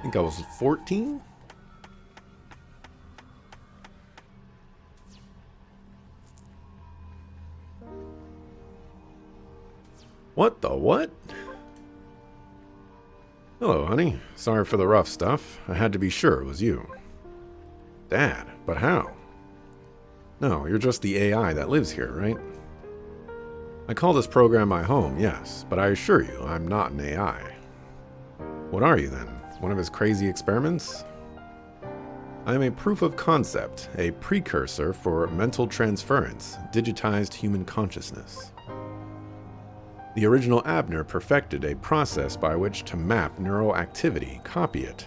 think I was 14? What the what? Hello, honey. Sorry for the rough stuff. I had to be sure it was you. Dad, but how? No, you're just the AI that lives here, right? I call this program my home, yes, but I assure you, I'm not an AI. What are you then? One of his crazy experiments? I am a proof of concept, a precursor for mental transference, digitized human consciousness. The original Abner perfected a process by which to map neural activity, copy it,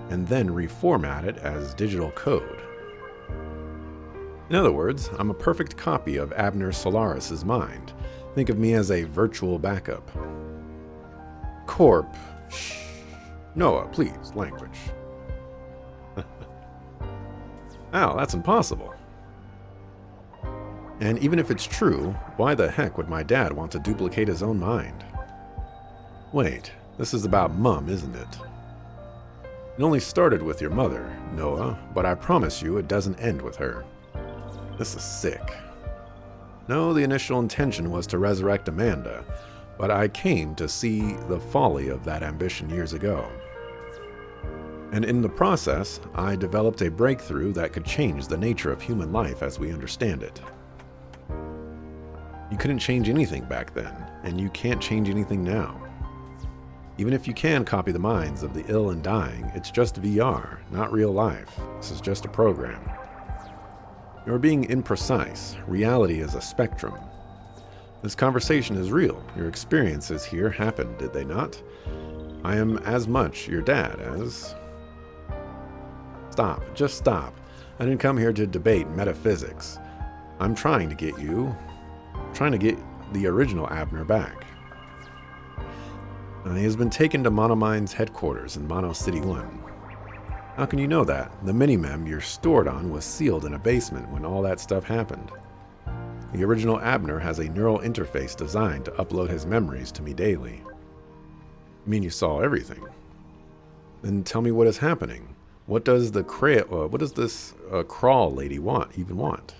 and then reformat it as digital code. In other words, I'm a perfect copy of Abner Solaris's mind. Think of me as a virtual backup. Corp. Shh. Noah, please, language. Ow, that's impossible. And even if it's true, why the heck would my dad want to duplicate his own mind? Wait, this is about Mum, isn't it? It only started with your mother, Noah, but I promise you it doesn't end with her. This is sick. No, the initial intention was to resurrect Amanda, but I came to see the folly of that ambition years ago. And in the process, I developed a breakthrough that could change the nature of human life as we understand it. You couldn't change anything back then, and you can't change anything now. Even if you can copy the minds of the ill and dying, it's just VR, not real life. This is just a program. You're being imprecise. Reality is a spectrum. This conversation is real. Your experiences here happened, did they not? I am as much your dad as... Stop. Just stop. I didn't come here to debate metaphysics. I'm trying to get the original Abner back. He has been taken to Monomind's headquarters in Mono City 1. How can you know that? The mini-mem you're stored on was sealed in a basement when all that stuff happened. The original Abner has a neural interface designed to upload his memories to me daily. You mean you saw everything? Then tell me what is happening. What does this crawl lady even want?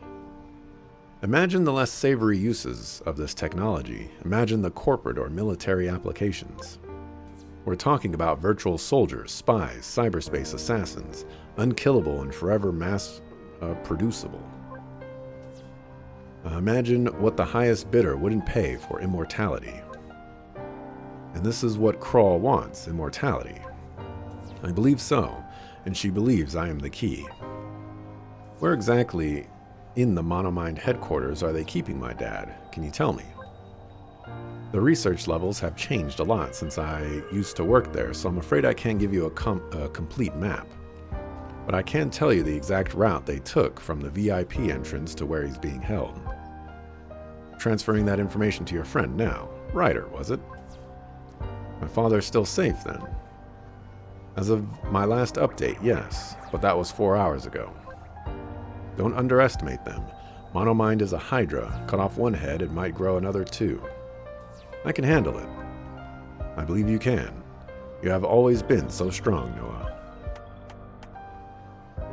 Imagine the less savory uses of this technology. Imagine the corporate or military applications. We're talking about virtual soldiers, spies, cyberspace assassins, unkillable and forever mass producible. Imagine what the highest bidder wouldn't pay for immortality. And this is what Krull wants, immortality. I believe so, and she believes I am the key. Where exactly in the Monomind headquarters are they keeping my dad? Can you tell me? The research levels have changed a lot since I used to work there, so I'm afraid I can't give you a complete map. But I can tell you the exact route they took from the VIP entrance to where he's being held. Transferring that information to your friend now. Ryder, was it? My father's still safe then? As of my last update, yes, but that was 4 hours ago. Don't underestimate them. Monomind is a hydra. Cut off one head, it might grow another 2. I can handle it. I believe you can. You have always been so strong, Noah.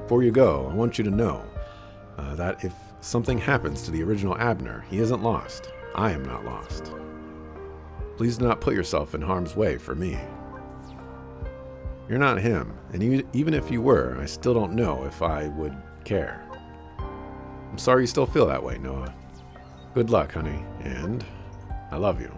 Before you go, I want you to know that if something happens to the original Abner, he isn't lost. I am not lost. Please do not put yourself in harm's way for me. You're not him, and even if you were, I still don't know if I would care. I'm sorry you still feel that way, Noah. Good luck, honey, and I love you.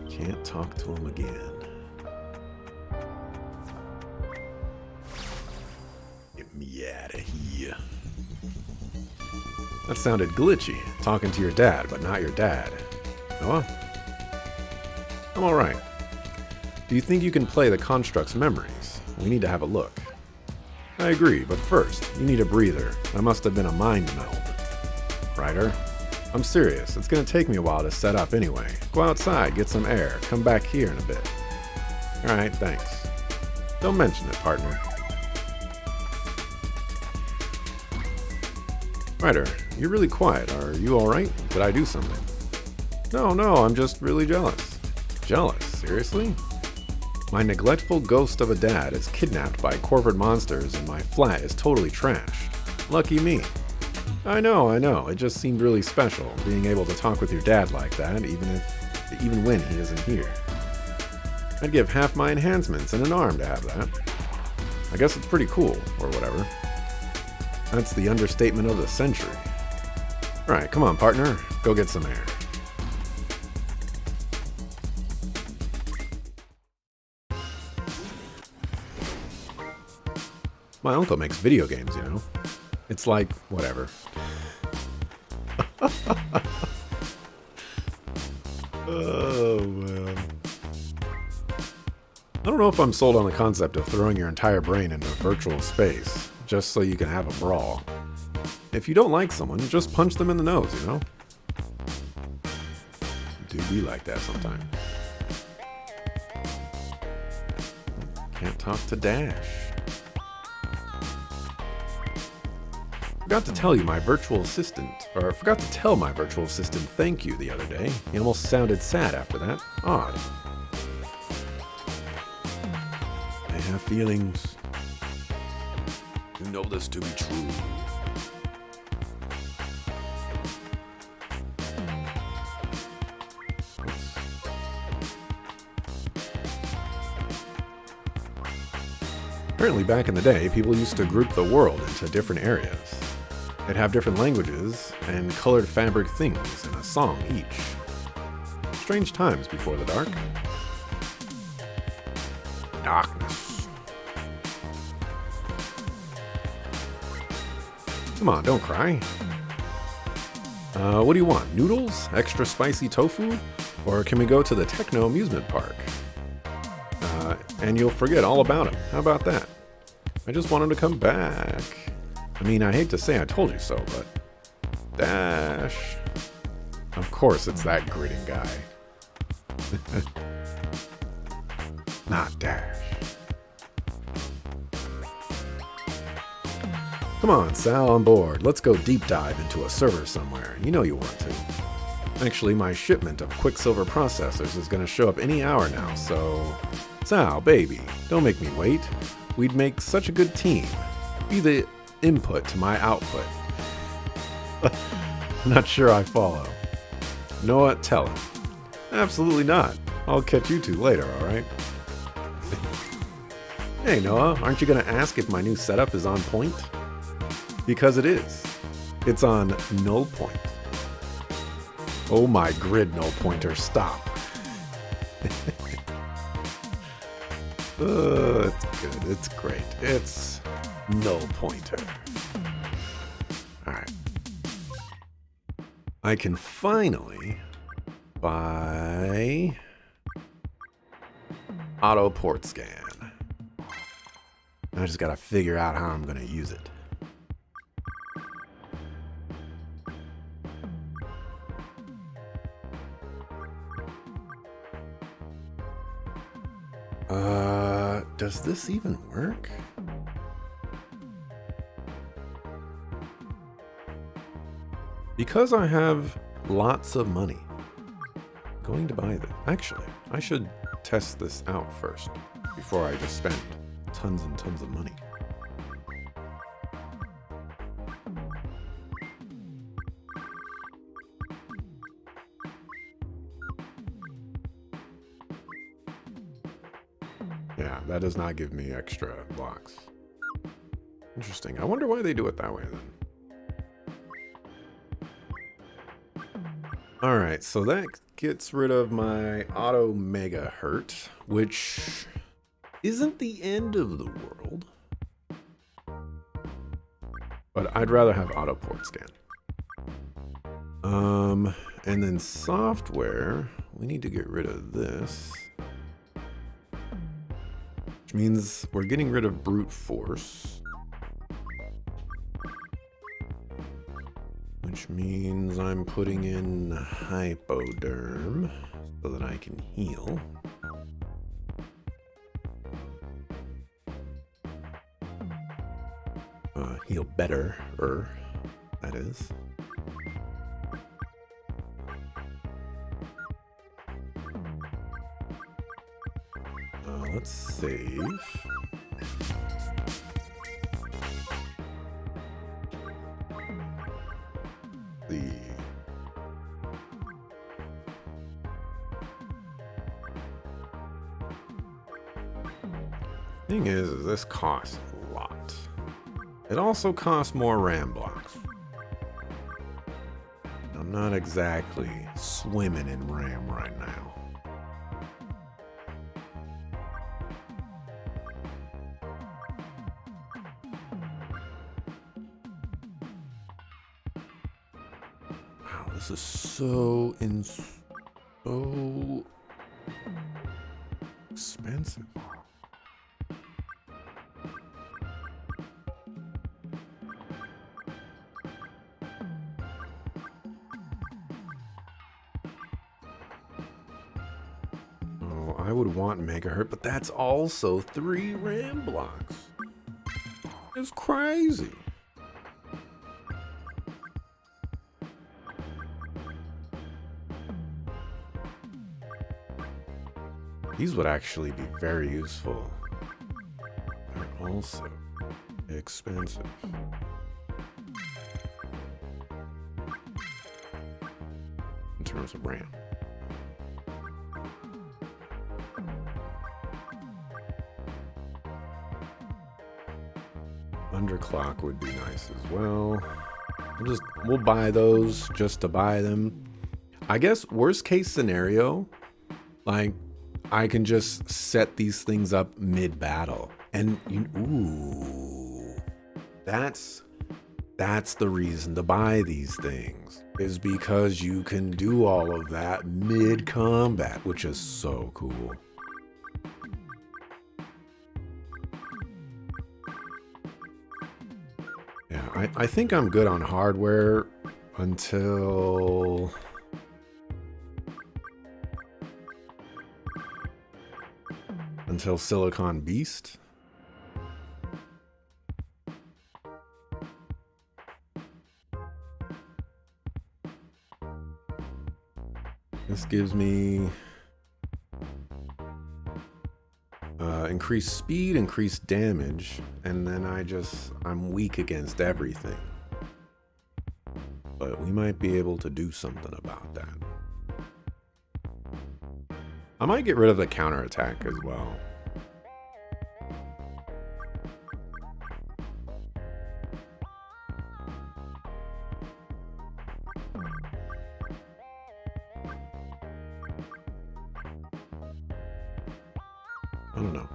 Can't talk to him again. Get me out of here. That sounded glitchy, talking to your dad, but not your dad. Noah? I'm alright. Do you think you can play the construct's memories? We need to have a look. I agree, but first, you need a breather. That must have been a mind meld. Ryder? I'm serious. It's gonna take me a while to set up anyway. Go outside, get some air. Come back here in a bit. Alright, thanks. Don't mention it, partner. Ryder, you're really quiet. Are you alright? Did I do something? No, I'm just really jealous. Jealous? Seriously? My neglectful ghost of a dad is kidnapped by corporate monsters and my flat is totally trashed. Lucky me. I know. It just seemed really special, being able to talk with your dad like that, even when he isn't here. I'd give half my enhancements and an arm to have that. I guess it's pretty cool, or whatever. That's the understatement of the century. Alright, come on, partner. Go get some air. My uncle makes video games, you know. It's like, whatever. Oh, man. I don't know if I'm sold on the concept of throwing your entire brain into virtual space, just so you can have a brawl. If you don't like someone, just punch them in the nose, you know? Do be like that sometimes. Can't talk to Dash. Forgot to tell my virtual assistant thank you the other day. He almost sounded sad after that. Odd. I have feelings. You know this to be true. Apparently back in the day, people used to group the world into different areas. They'd have different languages and colored fabric things in a song each. Strange times before the dark. Darkness. Come on, don't cry. What do you want? Noodles? Extra spicy tofu? Or can we go to the Techno amusement park? And you'll forget all about him. How about that? I just want him to come back. I mean, I hate to say I told you so, but... Dash. Of course it's that gritting guy. Not Dash. Come on, Sal, on board. Let's go deep dive into a server somewhere. You know you want to. Actually, my shipment of Quicksilver processors is going to show up any hour now, so... Sal, baby, don't make me wait. We'd make such a good team. Be the input to my output. Not sure I follow. Noah, tell him. Absolutely not. I'll catch you two later, alright? Hey, Noah, aren't you going to ask if my new setup is on point? Because it is. It's on null point. Oh my grid null pointer, stop. It's good. It's great. It's null pointer. Alright. I can finally buy auto port scan. I just gotta figure out how I'm gonna use it. Does this even work? Because I have lots of money, I'm going to buy this. Actually, I should test this out first before I just spend tons and tons of money. Yeah, that does not give me extra blocks. Interesting. I wonder why they do it that way then. Alright, so that gets rid of my auto megahertz, which isn't the end of the world. But I'd rather have auto port scan. And then software, we need to get rid of this. Which means we're getting rid of brute force. Which means I'm putting in hypoderm so that I can heal. Heal better. that is. Let's save. Thing is this costs a lot. It also costs more RAM blocks. I'm not exactly swimming in RAM right now. Wow, this is so expensive. I would want megahertz, but that's also 3 RAM blocks. It's crazy. These would actually be very useful. They're also expensive. In terms of RAM. Underclock would be nice as well. We'll buy those just to buy them. I guess worst case scenario, like I can just set these things up mid-battle. And that's the reason to buy these things, is because you can do all of that mid-combat, which is so cool. Yeah, I think I'm good on hardware until Silicon Beast. This gives me increased speed, increased damage, and then I'm weak against everything. But we might be able to do something about that. I might get rid of the counterattack as well. I don't know.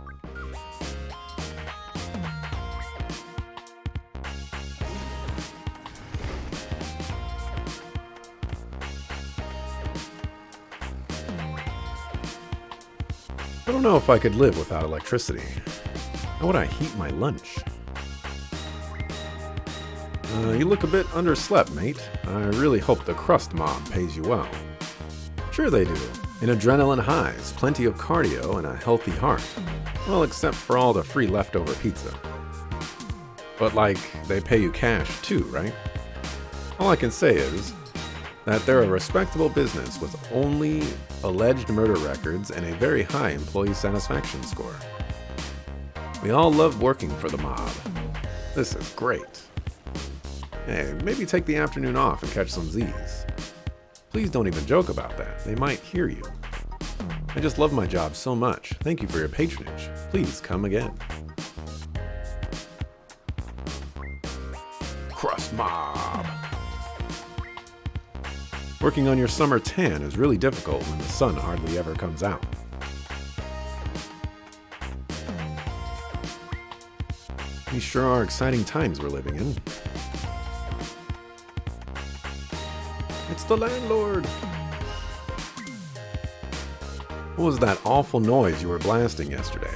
I don't know if I could live without electricity. How would I heat my lunch? You look a bit underslept, mate. I really hope the crust mob pays you well. Sure they do. In adrenaline highs, plenty of cardio, and a healthy heart. Well, except for all the free leftover pizza. But like, they pay you cash too, right? All I can say is that they're a respectable business with only alleged murder records and a very high employee satisfaction score. We all love working for the mob. This is great. Hey, maybe take the afternoon off and catch some Z's. Please don't even joke about that. They might hear you. I just love my job so much. Thank you for your patronage. Please come again. Crust Mob. Working on your summer tan is really difficult when the sun hardly ever comes out. These sure are exciting times we're living in. It's the landlord! What was that awful noise you were blasting yesterday?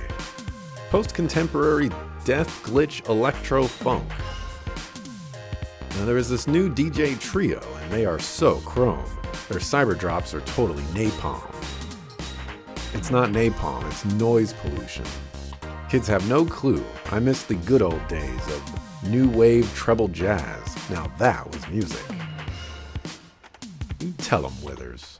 Post-contemporary death glitch electro funk. Now there is this new DJ trio, and they are so chrome. Their cyber drops are totally napalm. It's not napalm, it's noise pollution. Kids have no clue. I miss the good old days of new wave treble jazz. Now that was music. You tell 'em, Withers.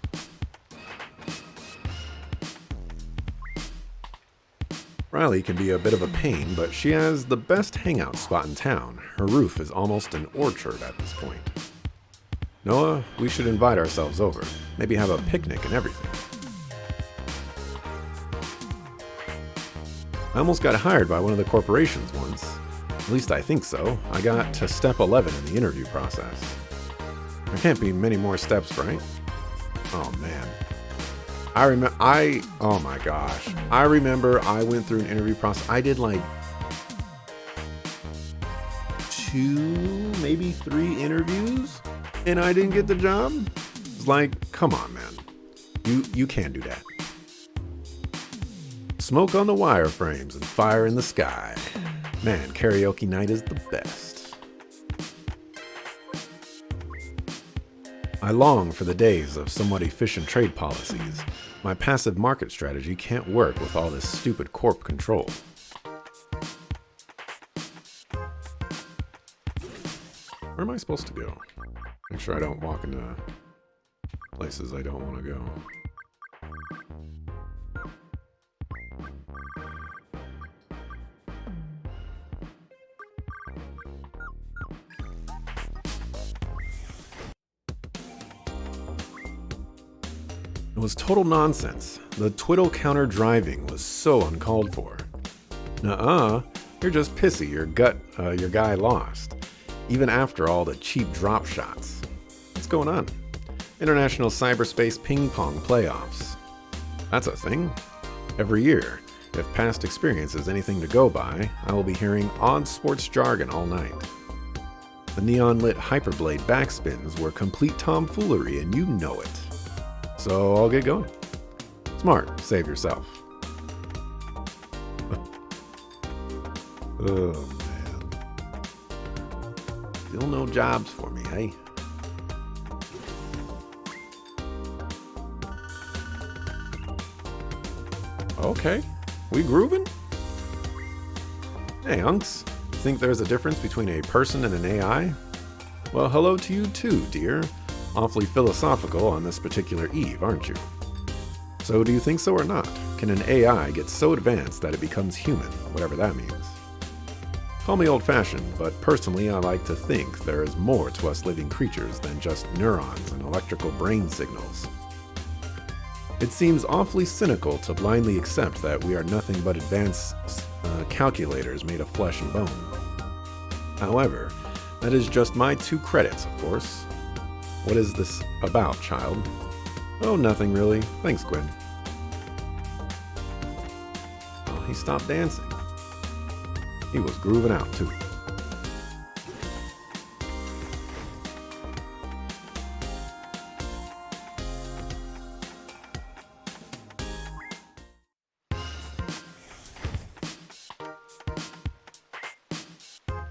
Riley can be a bit of a pain, but she has the best hangout spot in town. Her roof is almost an orchard at this point. Noah, we should invite ourselves over. Maybe have a picnic and everything. I almost got hired by one of the corporations once. At least I think so. I got to step 11 in the interview process. There can't be many more steps, right? Oh man. Oh my gosh. I remember I went through an interview process. I did like 2, maybe 3 interviews and I didn't get the job. It's like, come on, man. You can't do that. Smoke on the wireframes and fire in the sky. Man, karaoke night is the best. I long for the days of somewhat efficient trade policies. My passive market strategy can't work with all this stupid corp control. Where am I supposed to go? Make sure I don't walk into places I don't want to go. It was total nonsense. The twiddle counter driving was so uncalled for. Nuh-uh, you're just pissy your guy lost. Even after all the cheap drop shots. What's going on? International Cyberspace Ping Pong Playoffs. That's a thing. Every year, if past experience is anything to go by, I will be hearing odd sports jargon all night. The neon-lit Hyperblade backspins were complete tomfoolery and you know it. So I'll get going. Smart, save yourself. Oh man. Still no jobs for me, hey? Okay, we grooving? Hey, Unks. Think there's a difference between a person and an AI? Well, hello to you too, dear. Awfully philosophical on this particular eve, aren't you? So do you think so or not? Can an AI get so advanced that it becomes human, whatever that means? Call me old-fashioned, but personally I like to think there is more to us living creatures than just neurons and electrical brain signals. It seems awfully cynical to blindly accept that we are nothing but advanced calculators made of flesh and bone. However, that is just my 2 credits, of course. What is this about, child? Oh, nothing really. Thanks, Gwen. Oh, he stopped dancing. He was grooving out, too.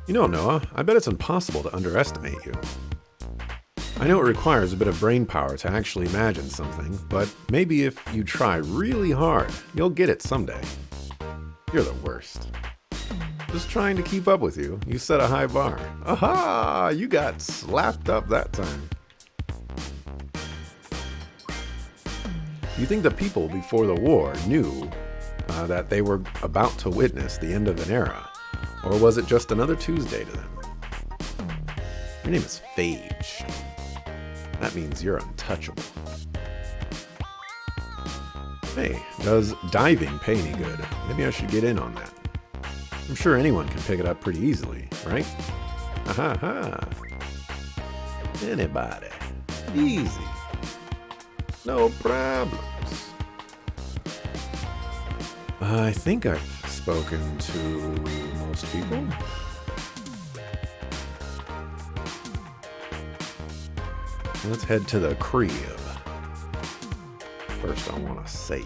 You know, Noah, I bet it's impossible to underestimate you. I know it requires a bit of brain power to actually imagine something, but maybe if you try really hard, you'll get it someday. You're the worst. Just trying to keep up with you. You set a high bar. Aha! You got slapped up that time. You think the people before the war knew that they were about to witness the end of an era? Or was it just another Tuesday to them? Your name is Phage. That means you're untouchable. Hey, does diving pay any good? Maybe I should get in on that. I'm sure anyone can pick it up pretty easily, right? Ha ha. Anybody. Easy. No problems. I think I've spoken to most people. Let's head to the crib. First, I want to save.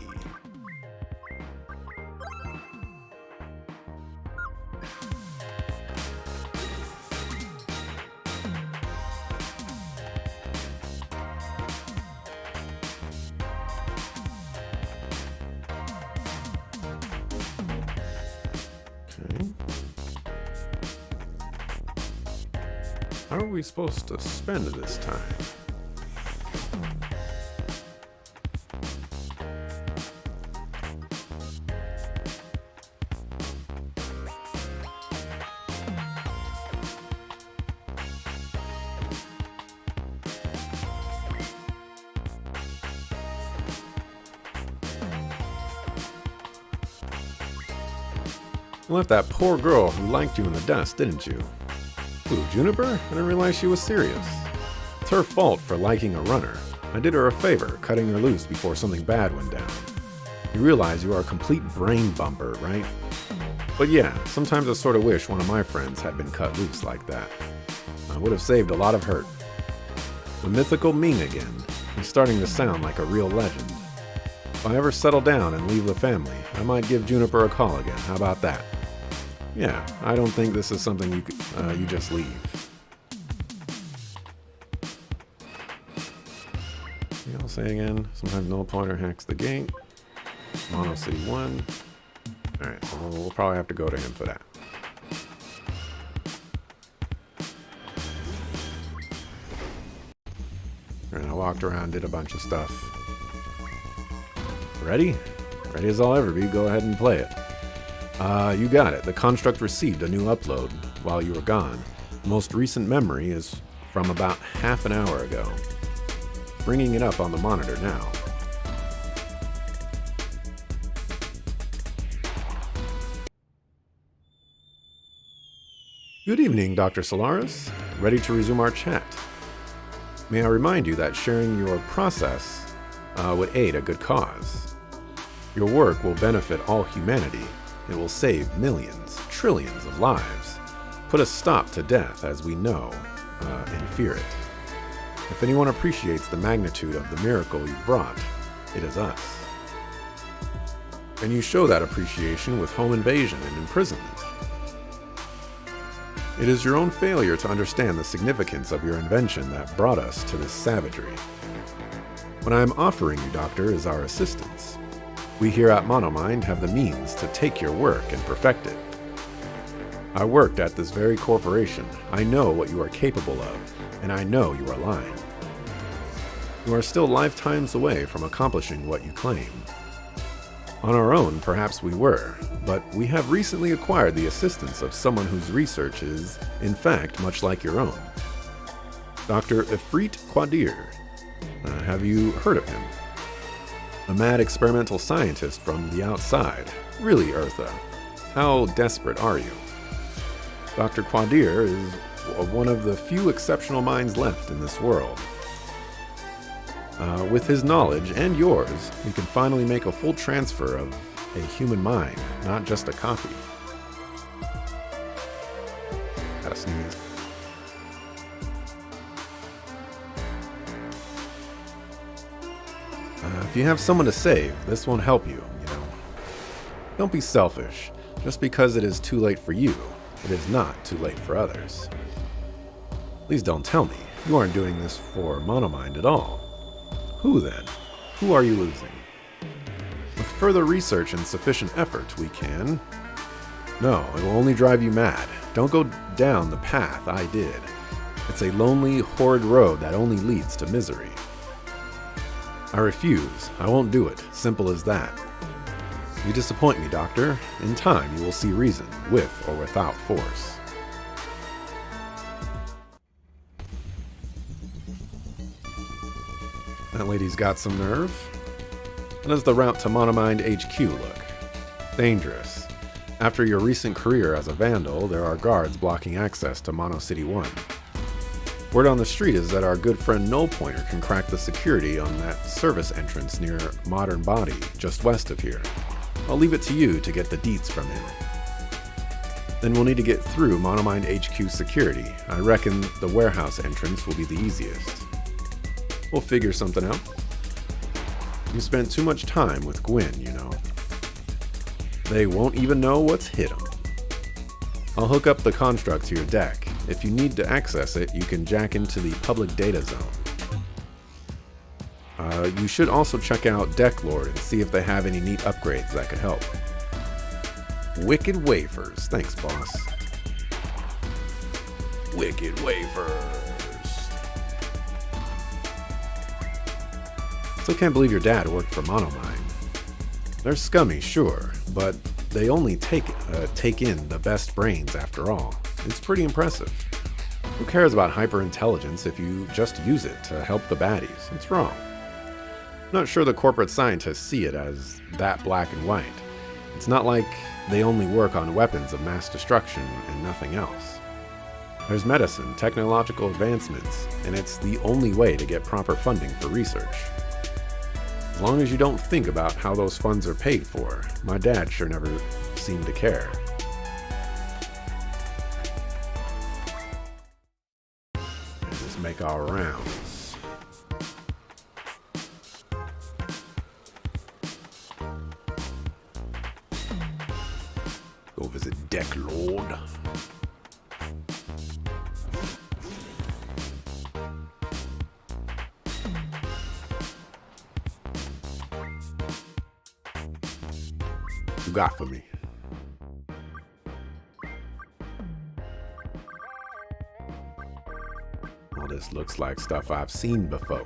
Okay. How are we supposed to spend this time? You left that poor girl who liked you in the dust, didn't you? Who, Juniper? I didn't realize she was serious. It's her fault for liking a runner. I did her a favor, cutting her loose before something bad went down. You realize you are a complete brain bumper, right? But yeah, sometimes I sort of wish one of my friends had been cut loose like that. I would have saved a lot of hurt. The mythical Ming again. He's starting to sound like a real legend. If I ever settle down and leave the family, I might give Juniper a call again. How about that? Yeah, I don't think this is something you just leave. I'll say again. Sometimes Null Pointer hacks the gate. Mono City 1. Alright, so we'll probably have to go to him for that. Alright, I walked around, did a bunch of stuff. Ready? Ready as I'll ever be. Go ahead and play it. You got it. The construct received a new upload while you were gone. The most recent memory is from about half an hour ago. Bringing it up on the monitor now. Good evening, Dr. Solaris. Ready to resume our chat. May I remind you that sharing your process would aid a good cause. Your work will benefit all humanity. It will save millions, trillions of lives. Put a stop to death as we know and fear it. If anyone appreciates the magnitude of the miracle you brought, it is us. And you show that appreciation with home invasion and imprisonment. It is your own failure to understand the significance of your invention that brought us to this savagery. What I am offering you, Doctor, is our assistance. We here at Monomind have the means to take your work and perfect it. I worked at this very corporation. I know what you are capable of, and I know you are lying. You are still lifetimes away from accomplishing what you claim. On our own, perhaps we were, but we have recently acquired the assistance of someone whose research is, in fact, much like your own. Dr. Ifrit Quadir. Have you heard of him? A mad experimental scientist from the outside. Really, Eartha, how desperate are you? Dr. Quadir is one of the few exceptional minds left in this world. With his knowledge and yours, we can finally make a full transfer of a human mind, not just a copy. Gotta sneeze. If you have someone to save, this won't help you, you know. Don't be selfish. Just because it is too late for you, it is not too late for others. Please don't tell me you aren't doing this for Monomind at all. Who then? Who are you losing? With further research and sufficient effort, we can. No, it will only drive you mad. Don't go down the path I did. It's a lonely, horrid road that only leads to misery. I refuse. I won't do it. Simple as that. You disappoint me, Doctor. In time, you will see reason, with or without force. That lady's got some nerve. How does the route to Monomind HQ look? Dangerous. After your recent career as a vandal, there are guards blocking access to Mono City 1. Word on the street is that our good friend Null Pointer can crack the security on that service entrance near Modern Body, just west of here. I'll leave it to you to get the deets from him. Then we'll need to get through Monomind HQ security. I reckon the warehouse entrance will be the easiest. We'll figure something out. You spent too much time with Gwyn, you know. They won't even know what's hit them. I'll hook up the construct to your deck. If you need to access it, you can jack into the public data zone. You should also check out Decklord and see if they have any neat upgrades that could help. Wicked wafers. Thanks, boss. Wicked wafers. Still can't believe your dad worked for Monomine. They're scummy, sure, but they only take in the best brains after all. It's pretty impressive. Who cares about hyper-intelligence if you just use it to help the baddies? It's wrong. I'm not sure the corporate scientists see it as that black and white. It's not like they only work on weapons of mass destruction and nothing else. There's medicine, technological advancements, and it's the only way to get proper funding for research. As long as you don't think about how those funds are paid for, my dad sure never seemed to care. Let's make our rounds. Go visit Deck Lord. You got for me? All this looks like stuff I've seen before.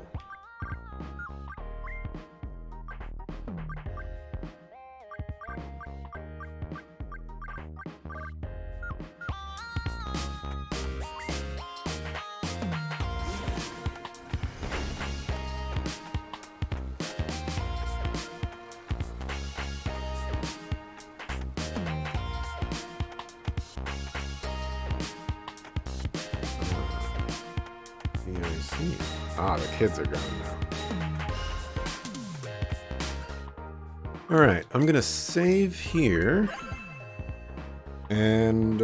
Ah, the kids are gone now. Alright, I'm gonna save here. And,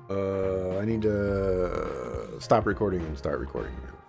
I need to stop recording and start recording again.